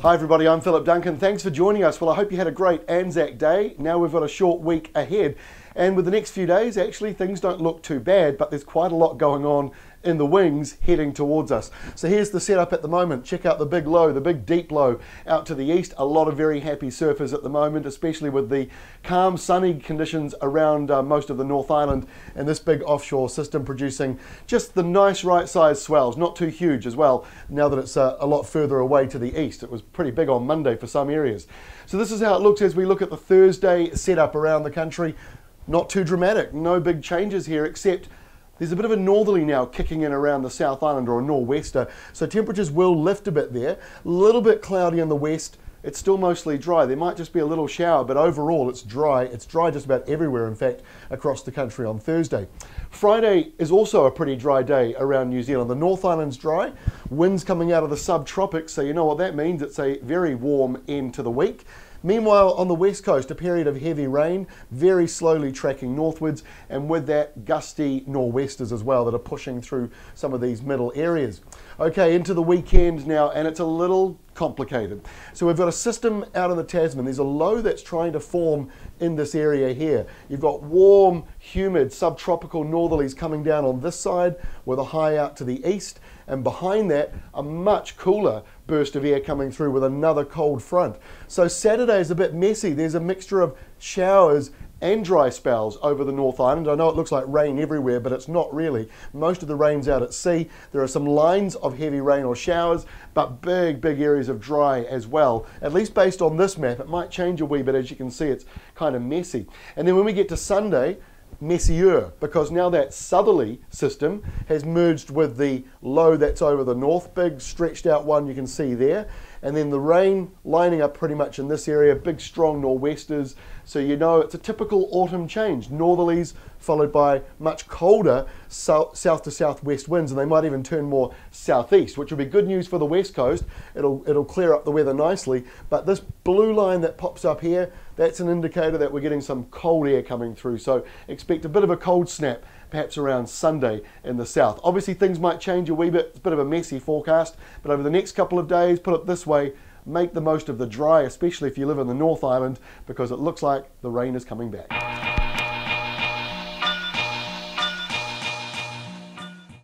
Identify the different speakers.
Speaker 1: Hi everybody, I'm Philip Duncan. Thanks for joining us. Well, I hope you had a great Anzac Day. Now we've got a short week ahead. And with the next few days, actually things don't look too bad, but there's quite a lot going on in the wings heading towards us. So here's the setup at the moment. Check out the big low, the big deep low out to the east. A lot of very happy surfers at the moment, especially with the calm, sunny conditions around most of the North Island, and this big offshore system producing just the nice right size swells, not too huge as well, now that it's a lot further away to the east. It was pretty big on Monday for some areas. So this is how it looks as we look at the Thursday setup around the country. Not too dramatic, no big changes here, except there's a bit of a northerly now kicking in around the South Island, or a nor'wester, so temperatures will lift a bit there. A little bit cloudy in the west. It's still mostly dry. There might just be a little shower, but overall it's dry. It's dry just about everywhere, in fact, across the country on Thursday. Friday is also a pretty dry day around New Zealand. The North Island's dry, winds coming out of the subtropics, so you know what that means. It's a very warm end to the week. Meanwhile, on the west coast, a period of heavy rain, very slowly tracking northwards, and with that, gusty nor'westers as well that are pushing through some of these middle areas. Okay, into the weekend now, and it's a little complicated. So we've got a system out in the Tasman. There's a low that's trying to form in this area here. You've got warm, humid, subtropical northerlies coming down on this side with a high out to the east, and behind that, a much cooler burst of air coming through with another cold front. So Saturday is a bit messy. There's a mixture of showers and dry spells over the North Island. I know it looks like rain everywhere, but it's not really. Most of the rain's out at sea. There are some lines of heavy rain or showers, but big areas of dry as well. At least based on this map, it might change a wee bit. As you can see, it's kind of messy. And then when we get to Sunday, messier, because now that southerly system has merged with the low that's over the north, big stretched out one you can see there, and then the rain lining up pretty much in this area, big strong nor'westers, so you know it's a typical autumn change. Northerlies followed by much colder south to southwest winds, and they might even turn more southeast, which will be good news for the west coast. It'll clear up the weather nicely, but this blue line that pops up here, that's an indicator that we're getting some cold air coming through, so expect a bit of a cold snap perhaps around Sunday in the south. Obviously things might change a wee bit. It's a bit of a messy forecast, but over the next couple of days, put it this way, make the most of the dry, especially if you live in the North Island, because it looks like the rain is coming back.